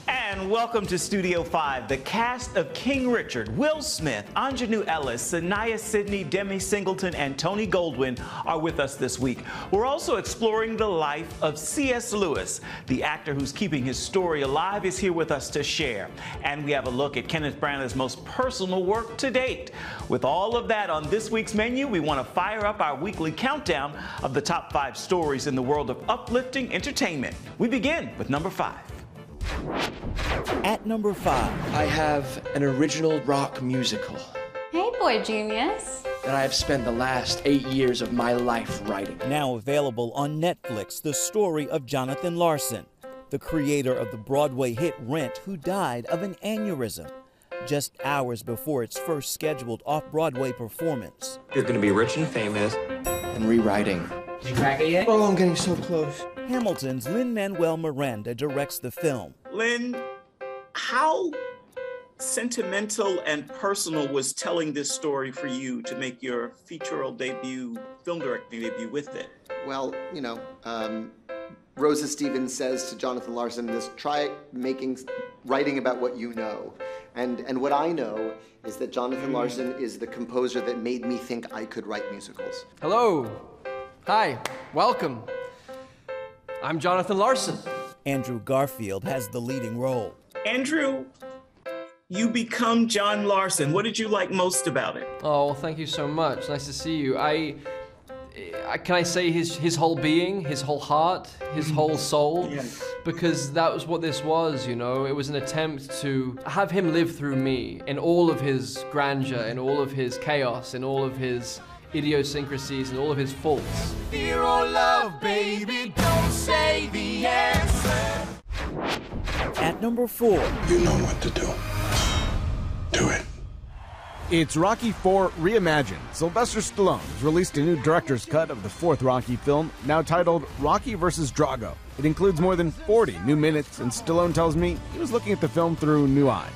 And welcome to Studio 5. The cast of King Richard, Will Smith, Aunjanue Ellis, Sanaya Sidney, Demi Singleton, and Tony Goldwyn are with us this week. We're also exploring the life of C.S. Lewis. The actor who's keeping his story alive is here with us to share. And we have a look at Kenneth Branagh's most personal work to date. With all of that on this week's menu, we want to fire up our weekly countdown of the top 5 stories in the world of uplifting entertainment. We begin with number 5. At number 5, I have an original rock musical Hey, boy genius. that I have spent the last 8 years of my life writing. now available on Netflix, the story of Jonathan Larson, the creator of the Broadway hit Rent, who died of an aneurysm just hours before its first scheduled off-Broadway performance. You're gonna be rich and famous. And rewriting. Did you crack it yet? Oh, I'm getting so close. Hamilton's Lin-Manuel Miranda directs the film. Lynn, how sentimental and personal was telling this story for you to make your feature-role debut, film directing debut with it? Well, Rosa Stevens says to Jonathan Larson, try writing about what you know. And what I know is that Jonathan Larson is the composer that made me think I could write musicals. Hello. Hi. Welcome. I'm Jonathan Larson. Andrew Garfield has the leading role. Andrew, you become John Larson. What did you like most about it? Oh, well, thank you so much. Nice to see you. Can I say his whole being, his whole heart, his whole soul? Yes. Because that was what this was, you know? It was an attempt to have him live through me in all of his grandeur, in all of his chaos, in all of his idiosyncrasies, and all of his faults. Fear or love, baby, don't say the answer. At number 4, You know what to do. Do it. It's Rocky IV Reimagined. Sylvester Stallone has released a new director's cut of the 4th Rocky film, now titled Rocky vs. Drago. It includes more than 40 new minutes, and Stallone tells me he was looking at the film through new eyes.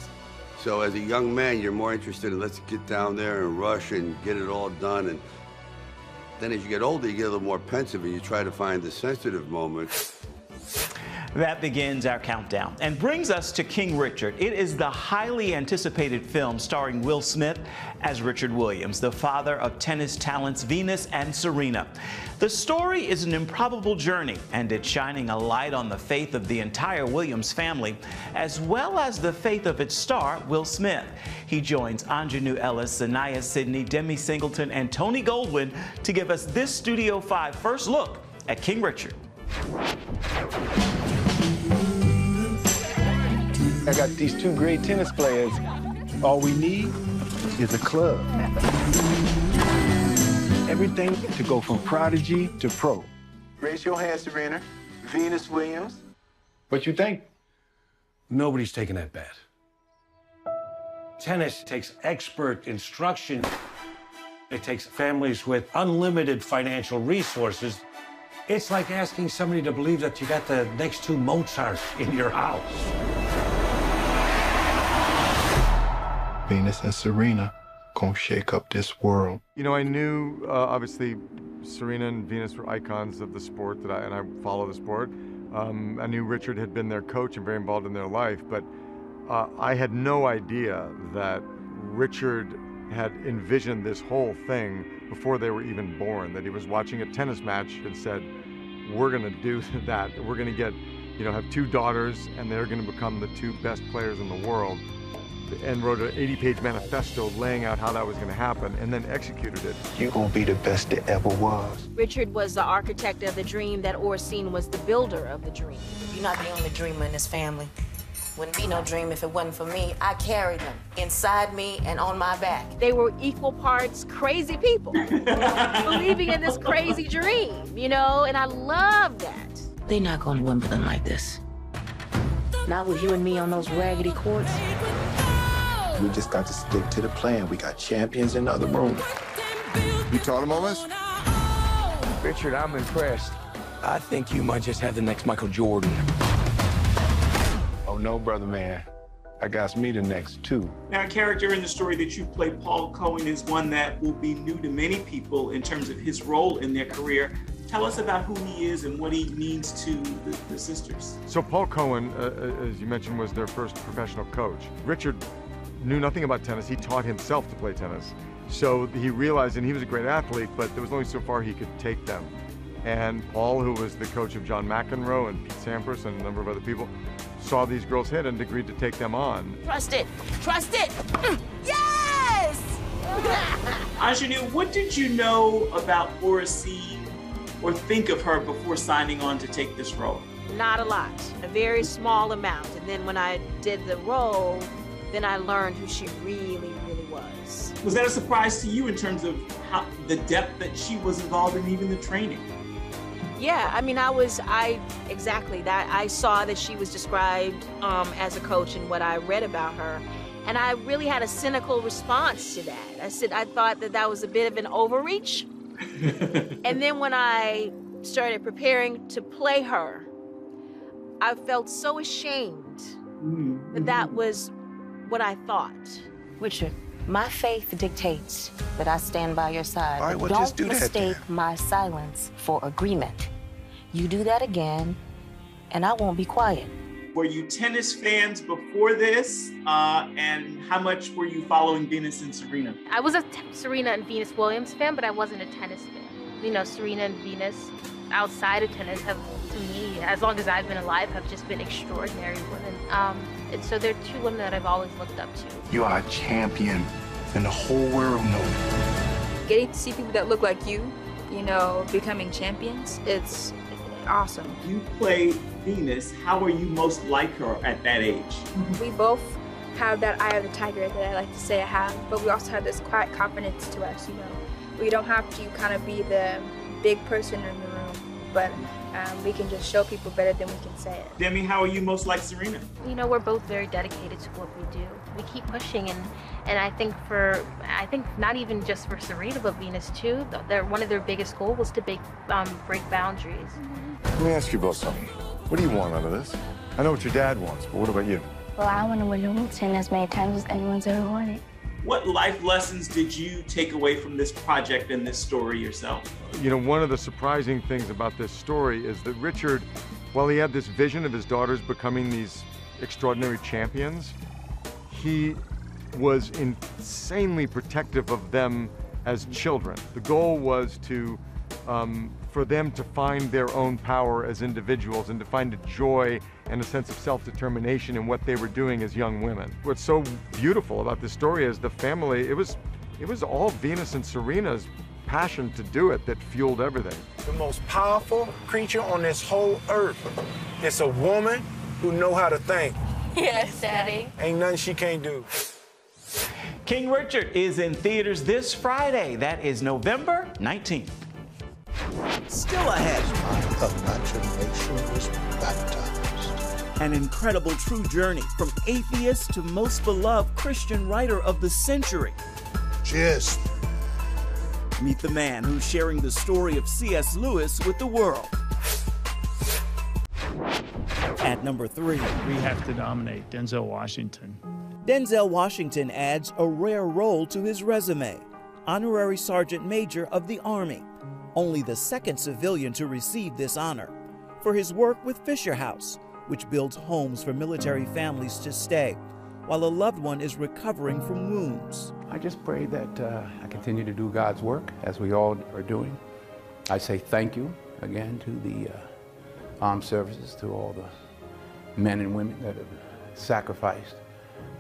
So as a young man, you're more interested in let's get down there and rush and get it all done. And then as you get older, you get a little more pensive and you try to find the sensitive moments. That begins our countdown and brings us to King Richard. It is the highly anticipated film starring Will Smith as Richard Williams, the father of tennis talents Venus and Serena. The story is an improbable journey, and it's shining a light on the faith of the entire Williams family, as well as the faith of its star, Will Smith. He joins Aunjanue Ellis, Sanaya Sidney, Demi Singleton, and Tony Goldwyn to give us this Studio 5 first look at King Richard. I got these 2 great tennis players. All we need is a club. Everything to go from prodigy to pro. Raise your hand, Serena. Venus Williams. What you think? Nobody's taking that bet. Tennis takes expert instruction. It takes families with unlimited financial resources. It's like asking somebody to believe that you got the next 2 Mozarts in your house. Venus and Serena gonna shake up this world. You know, I knew, obviously, Serena and Venus were icons of the sport, and I follow the sport. I knew Richard had been their coach and very involved in their life, but I had no idea that Richard had envisioned this whole thing before they were even born, that he was watching a tennis match and said, we're gonna do that. We're gonna get, have 2 daughters, and they're gonna become the 2 best players in the world. And wrote an 80-page manifesto laying out how that was going to happen, and then executed it. You're gonna be the best that ever was. Richard was the architect of the dream that Orsine was the builder of the dream. You're not the only dreamer in this family. Wouldn't be no dream if it wasn't for me. I carried them inside me and on my back. They were equal parts crazy people, believing in this crazy dream, and I love that. They're not going to Wimbledon like this. Not with you and me on those raggedy courts. We just got to stick to the plan. We got champions in the other room. You taught him all this? Richard, I'm impressed. I think you might just have the next Michael Jordan. Oh no, brother man. I got me the next 2. Now, a character in the story that you play, Paul Cohen, is one that will be new to many people in terms of his role in their career. Tell us about who he is and what he means to the sisters. So Paul Cohen, as you mentioned, was their first professional coach. Richard knew nothing about tennis. He taught himself to play tennis. So he realized, and he was a great athlete, but there was only so far he could take them. And Paul, who was the coach of John McEnroe and Pete Sampras and a number of other people, saw these girls hit and agreed to take them on. Trust it. Trust it. Yes! Ingenue, what did you know about or see or think of her before signing on to take this role? Not a lot, a very small amount. And then when I did the role, then I learned who she really, really was. Was that a surprise to you in terms of how the depth that she was involved in, even the training? Yeah, I mean, exactly that. I saw that she was described as a coach in what I read about her. And I really had a cynical response to that. I thought that was a bit of an overreach. And then when I started preparing to play her, I felt so ashamed that was what I thought. Richard, my faith dictates that I stand by your side. All right, well, Don't just do that mistake then. my silence for agreement. You do that again, and I won't be quiet. Were you tennis fans before this? And how much were you following Venus and Serena? I was a Serena and Venus Williams fan, but I wasn't a tennis fan. You know, Serena and Venus, outside of tennis, have, to me, as long as I've been alive, have just been extraordinary women. And so they're two women that I've always looked up to. You are a champion, and the whole world knows it. Getting to see people that look like you know, becoming champions, it's awesome. You play Venus. How are you most like her at that age? We both have that eye of the tiger that I like to say I have, but we also have this quiet confidence to us, you know. We don't have to kind of be the big person in the room, but we can just show people better than we can say it. Demi, how are you most like Serena? You know, we're both very dedicated to what we do. We keep pushing, and I think not even just for Serena, but Venus too, one of their biggest goals was to break boundaries. Let me ask you both something. What do you want out of this? I know what your dad wants, but what about you? Well, I want to win Wimbledon as many times as anyone's ever won it. What life lessons did you take away from this project and this story yourself? You know, one of the surprising things about this story is that Richard, while he had this vision of his daughters becoming these extraordinary champions, he was insanely protective of them as children. The goal was for them to find their own power as individuals and to find a joy and a sense of self-determination in what they were doing as young women. What's so beautiful about this story is the family, it was all Venus and Serena's passion to do it that fueled everything. The most powerful creature on this whole earth. It's a woman who know how to think. Yes, Daddy. Ain't nothing she can't do. King Richard is in theaters this Friday. That is November 19th. Still ahead. Imagination was baptized. An incredible true journey from atheist to most beloved Christian writer of the century. Cheers. Meet the man who's sharing the story of C.S. Lewis with the world. At number 3. We have to nominate Denzel Washington. Denzel Washington adds a rare role to his resume. Honorary Sergeant Major of the Army. Only the second civilian to receive this honor. For his work with Fisher House, which builds homes for military families to stay, while a loved one is recovering from wounds. I just pray that I continue to do God's work, as we all are doing. I say thank you again to the armed services, to all the men and women that have sacrificed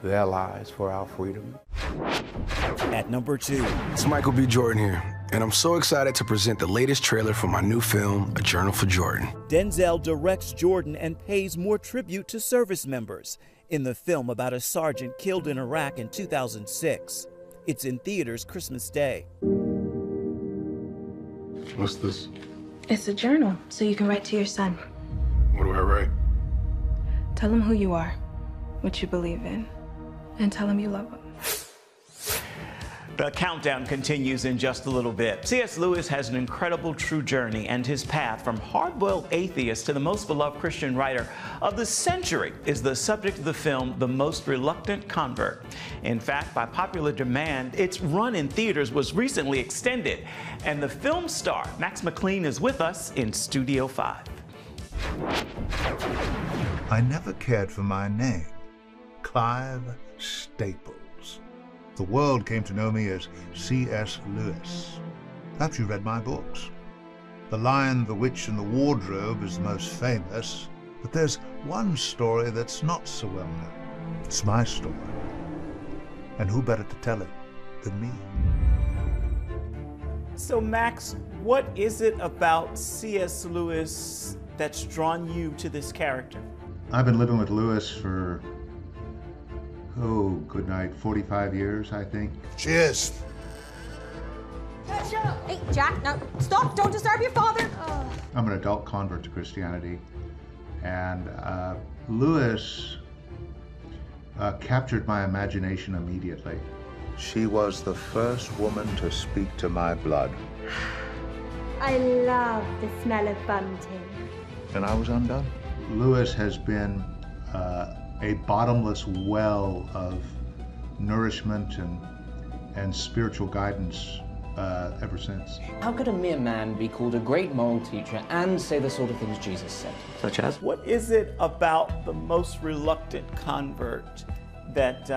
their lives for our freedom. At number 2. It's Michael B. Jordan here, and I'm so excited to present the latest trailer for my new film, A Journal for Jordan. Denzel directs Jordan and pays more tribute to service members in the film about a sergeant killed in Iraq in 2006. It's in theaters Christmas Day. What's this? It's a journal, so you can write to your son. What do I write? Tell him who you are, what you believe in, and tell him you love him. The countdown continues in just a little bit. C.S. Lewis has an incredible true journey, and his path from hard-boiled atheist to the most beloved Christian writer of the century is the subject of the film The Most Reluctant Convert. In fact, by popular demand, its run in theaters was recently extended, and the film star, Max McLean, is with us in Studio 5. I never cared for my name, Clive Staples. The world came to know me as C.S. Lewis. Perhaps you read my books. The Lion, the Witch, and the Wardrobe is the most famous, but there's one story that's not so well known. It's my story. And who better to tell it than me? So Max, what is it about C.S. Lewis that's drawn you to this character? I've been living with Lewis for, good night, 45 years, I think. Cheers. Hey, Jack, no, stop, don't disturb your father. I'm an adult convert to Christianity, and Lewis captured my imagination immediately. She was the first woman to speak to my blood. I love the smell of bunting. And I was undone. Lewis has been a bottomless well of nourishment and spiritual guidance ever since. How could a mere man be called a great moral teacher and say the sort of things Jesus said? Such as? What is it about The Most Reluctant Convert that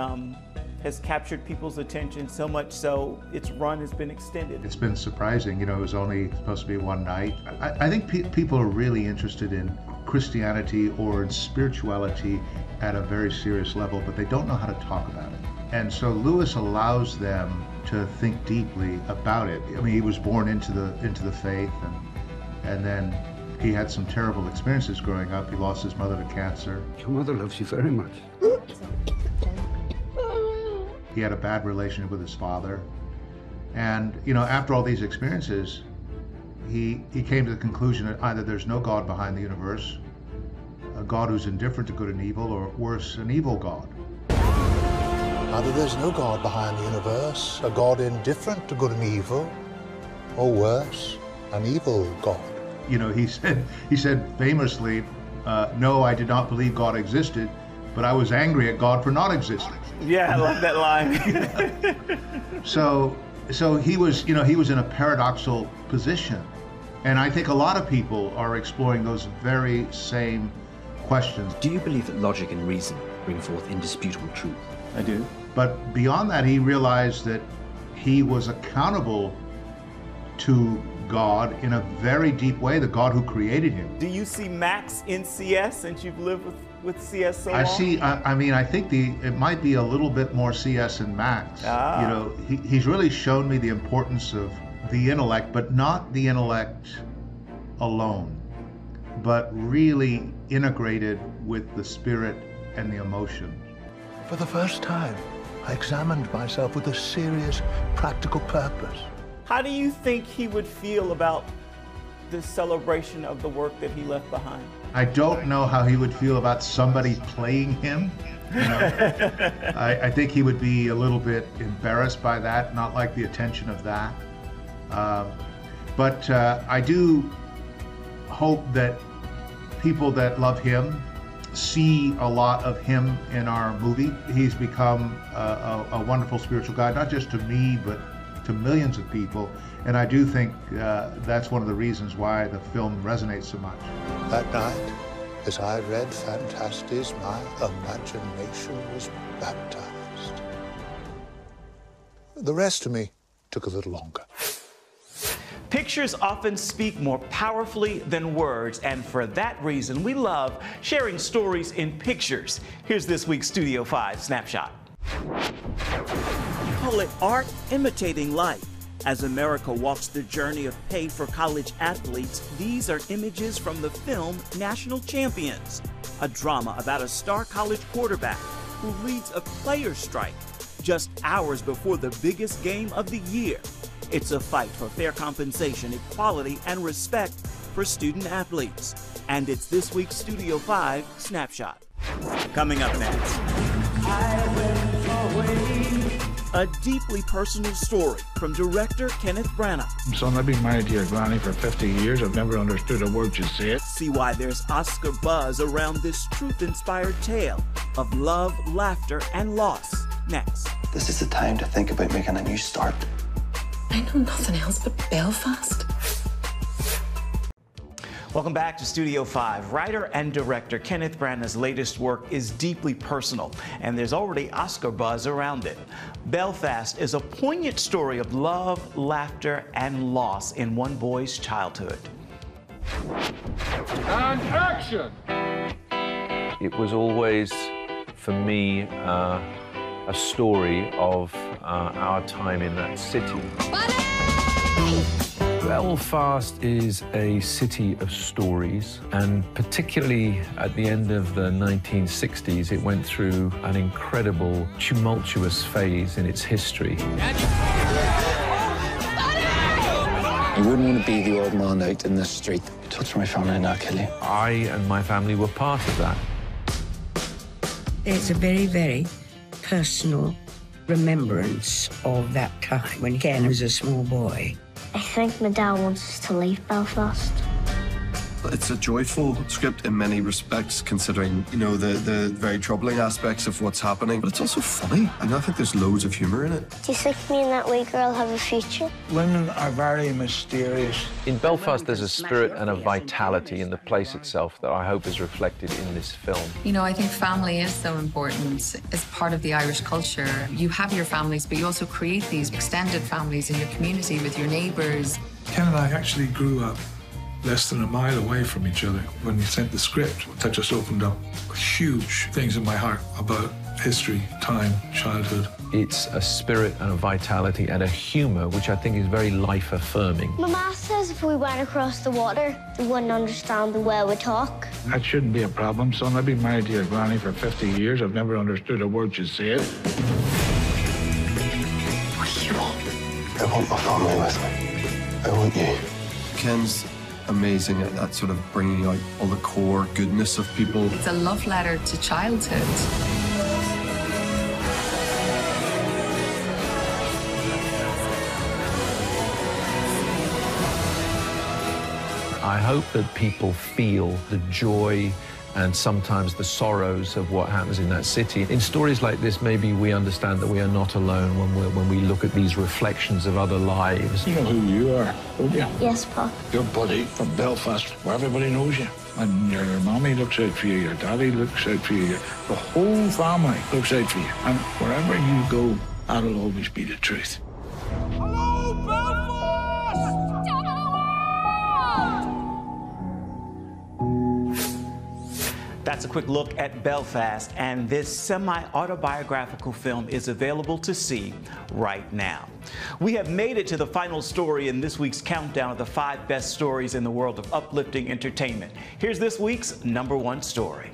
has captured people's attention so much so its run has been extended? It's been surprising. You know, it was only supposed to be one night. I think people are really interested in Christianity or in spirituality at a very serious level, but they don't know how to talk about it. And so Lewis allows them to think deeply about it. I mean, he was born into the faith, and then he had some terrible experiences growing up. He lost his mother to cancer. Your mother loves you very much. He had a bad relationship with his father. And, you know, after all these experiences, he came to the conclusion that either there's no God behind the universe, a God who's indifferent to good and evil, or worse, an evil God. Either there's no God behind the universe, a God indifferent to good and evil, or worse, an evil God. You know, he said famously, no, I did not believe God existed, but I was angry at God for not existing. Yeah, I love that line. So he was, you know, he was in a paradoxical position. And I think a lot of people are exploring those very same questions. Do you believe that logic and reason bring forth indisputable truth? I do. But beyond that, he realized that he was accountable to God in a very deep way, the God who created him. Do you see Max in CS since you've lived with CS so long? I think it might be a little bit more CS and Max. Ah. You know, he's really shown me the importance of the intellect, but not the intellect alone, but really integrated with the spirit and the emotions. For the first time, I examined myself with a serious, practical purpose. How do you think he would feel about this celebration of the work that he left behind? I don't know how he would feel about somebody playing him. You know? I think he would be a little bit embarrassed by that, not like the attention of that. But I do hope that people that love him see a lot of him in our movie. He's become a wonderful spiritual guide, not just to me, but to millions of people. And I do think that's one of the reasons why the film resonates so much. That night, as I read Phantastes, my imagination was baptized. The rest of me took a little longer. Pictures often speak more powerfully than words, and for that reason, we love sharing stories in pictures. Here's this week's Studio 5 Snapshot. Call it art imitating life. As America walks the journey of pay for college athletes, these are images from the film National Champions, a drama about a star college quarterback who leads a players' strike just hours before the biggest game of the year. It's a fight for fair compensation, equality, and respect for student athletes. And it's this week's Studio 5 Snapshot. Coming up next. I went away A deeply personal story from director Kenneth Branagh. Son, I've been married to your granny for 50 years. I've never understood a word you said. See why there's Oscar buzz around this truth-inspired tale of love, laughter, and loss. Next. This is the time to think about making a new start. I know nothing else but Belfast. Welcome back to Studio 5. Writer and director Kenneth Branagh's latest work is deeply personal, and there's already Oscar buzz around it. Belfast is a poignant story of love, laughter, and loss in one boy's childhood. And action! It was always, for me, a story of our time in that city. Belfast is a city of stories, and particularly at the end of the 1960s, it went through an incredible, tumultuous phase in its history. You wouldn't want to be the old man out in the street. You touch my family and I'll kill you. I and my family were part of that. It's a very, very personal remembrance of that time when Ken was a small boy. I think my dad wants us to leave Belfast. It's a joyful script in many respects, considering, you know, the very troubling aspects of what's happening. But it's also funny, and I think there's loads of humour in it. Do you think me and that wee girl have a future? Women are very mysterious. In Belfast, there's a spirit and a vitality in the place itself that I hope is reflected in this film. You know, I think family is so important. As part of the Irish culture, you have your families, but you also create these extended families in your community with your neighbours. Ken and I actually grew up less than a mile away from each other. When we sent the script, that just opened up huge things in my heart about history, time, childhood. It's a spirit and a vitality and a humour which I think is very life-affirming. My ma says if we went across the water, they wouldn't understand the way we talk. That shouldn't be a problem, son. I've been married to your granny for 50 years. I've never understood a word you said. What do you want? I want my family with me. I want you. Ken's amazing at sort of bringing out all the core goodness of people. It's a love letter to childhood. I hope that people feel the joy and sometimes the sorrows of what happens in that city. In stories like this, maybe we understand that we are not alone when we look at these reflections of other lives. You know who you are, don't you? Yes, Pa. Your buddy from Belfast, where everybody knows you. And your mommy looks out for you, your daddy looks out for you, the whole family looks out for you. And wherever you go, that'll always be the truth. Hello, Belfast! That's a quick look at Belfast, and this semi-autobiographical film is available to see right now. We have made it to the final story in this week's countdown of the 5 best stories in the world of uplifting entertainment. Here's this week's #1 story.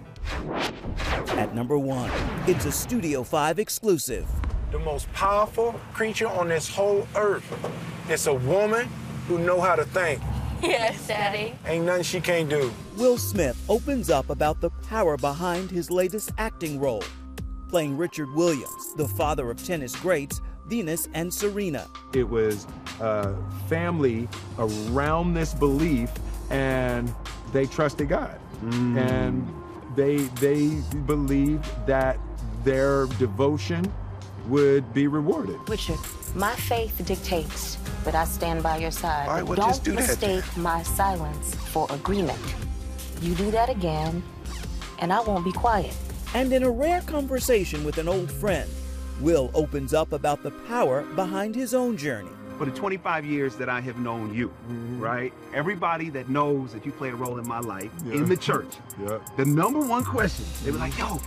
At #1, it's a Studio 5 exclusive. The most powerful creature on this whole earth. It's a woman who know how to think. Yes, Daddy. Ain't nothing she can't do. Will Smith opens up about the power behind his latest acting role, playing Richard Williams, the father of tennis greats Venus and Serena. It was a family around this belief, and they trusted God. And they believed that their devotion would be rewarded. Richard, my faith dictates that I stand by your side. All right, well, Don't just do that mistake my silence for agreement. You do that again, and I won't be quiet. And in a rare conversation with an old friend, Will opens up about the power behind his own journey. For the 25 years that I have known you, right? Everybody that knows that you played a role in my life, in the church, the #1 question, they were like, yo,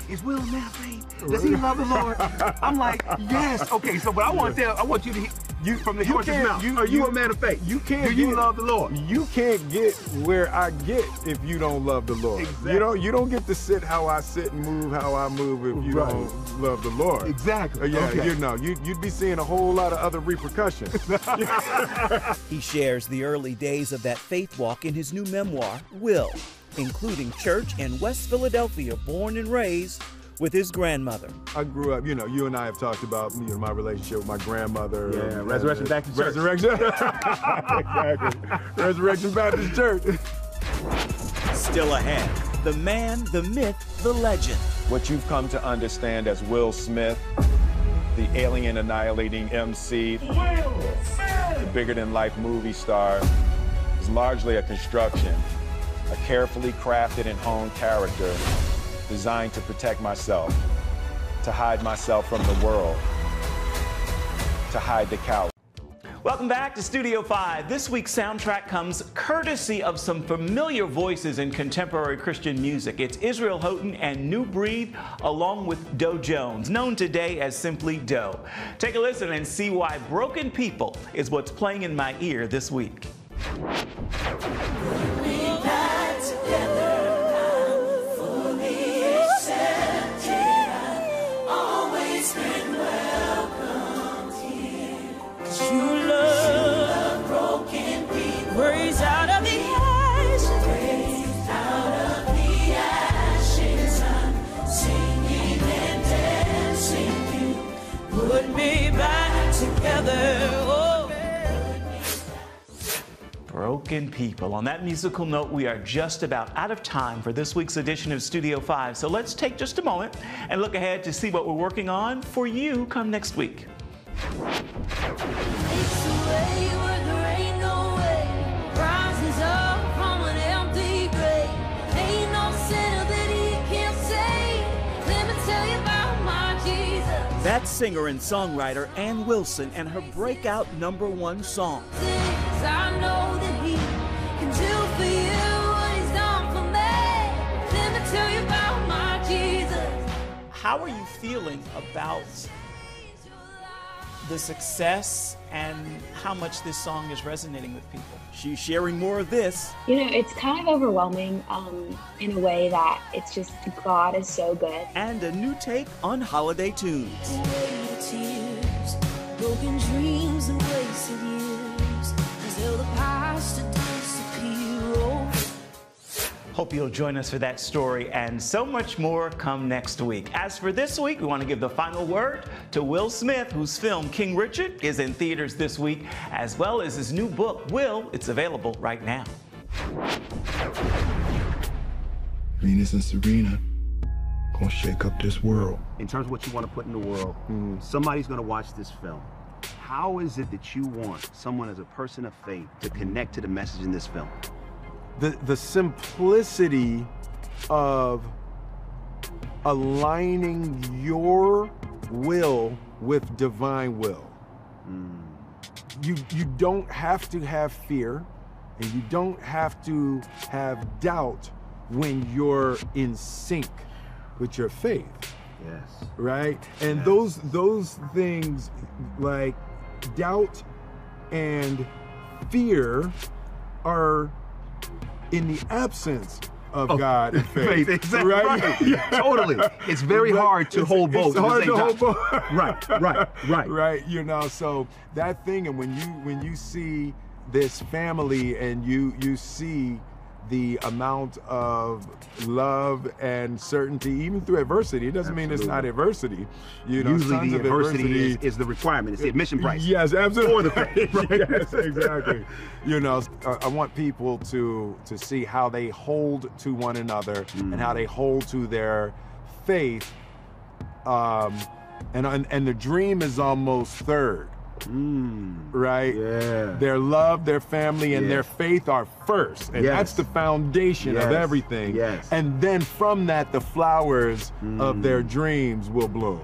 is Will a man of faith? Does he love the Lord? I'm like, yes. Okay, so but I want you to hear from the horse's mouth. Are you a man of faith? You can't. Do you love the Lord? You can't get where I get if you don't love the Lord. Exactly. You don't get to sit how I sit and move how I move if you don't love the Lord. Exactly. Yeah, Okay. you'd be seeing a whole lot of other repercussions. He shares the early days of that faith walk in his new memoir, Will, including church in West Philadelphia, born and raised, with his grandmother. I grew up, you know, you and I have talked about, you know, my relationship with my grandmother. Yeah, Resurrection Baptist Church. Resurrection. Exactly. Resurrection Baptist Church. Still ahead, the man, the myth, the legend. What you've come to understand as Will Smith, the alien annihilating MC, the bigger-than-life movie star, is largely a construction, a carefully crafted and honed character designed to protect myself, to hide myself from the world, to hide the couch. Welcome back to Studio 5. This week's soundtrack comes courtesy of some familiar voices in contemporary Christian music. It's Israel Houghton and New Breed, along with Doe Jones, known today as simply Doe. Take a listen and see why Broken People is what's playing in my ear this week. Raise out of the ashes. Raise out of the ashes. I'm singing and dancing. You put me back together. Oh. Broken People. On that musical note, we are just about out of time for this week's edition of Studio 5. So let's take just a moment and look ahead to see what we're working on for you come next week. That's singer and songwriter Ann Wilson and her breakout #1 song. I know that he can do for you what he's done for me. Let me tell you about my Jesus. How are you feeling about the success and how much this song is resonating with people? She's sharing more of this. You know, it's kind of overwhelming in a way that it's just God is so good. And a new take on holiday tunes. Tears, broken dreams and wasted years, until the past disappear. Oh. Hope you'll join us for that story and so much more come next week. As for this week, we want to give the final word to Will Smith, whose film King Richard is in theaters this week, as well as his new book, Will. It's available right now. Venus and Serena gonna shake up this world. In terms of what you want to put in the world, somebody's going to watch this film. How is it that you want someone as a person of faith to connect to the message in this film? The simplicity of aligning your will with divine will. You don't have to have fear, and you don't have to have doubt when you're in sync with your faith. Yes. Right? And Yes. those things like doubt and fear are in the absence of God and faith. Exactly. Right? Yeah. Totally. It's very hard to hold both. It's hard at the to same hold time. both. Right. Right. You know, so that thing, and when you see this family and you see the amount of love and certainty, even through adversity. It doesn't mean it's not adversity. You know, usually the adversity is the requirement. It's the admission price. Yes, absolutely. For the faith. Right? Yes, exactly. You know, I want people to see how they hold to one another and how they hold to their faith. And the dream is almost third. Right? Yeah. Their love, their family, and their faith are first. And that's the foundation of everything. Yes. And then from that, the flowers of their dreams will bloom.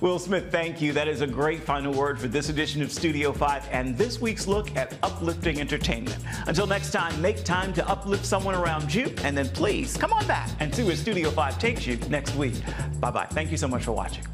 Will Smith, thank you. That is a great final word for this edition of Studio 5 and this week's look at uplifting entertainment. Until next time, make time to uplift someone around you, and then please come on back and see where Studio 5 takes you next week. Bye-bye. Thank you so much for watching.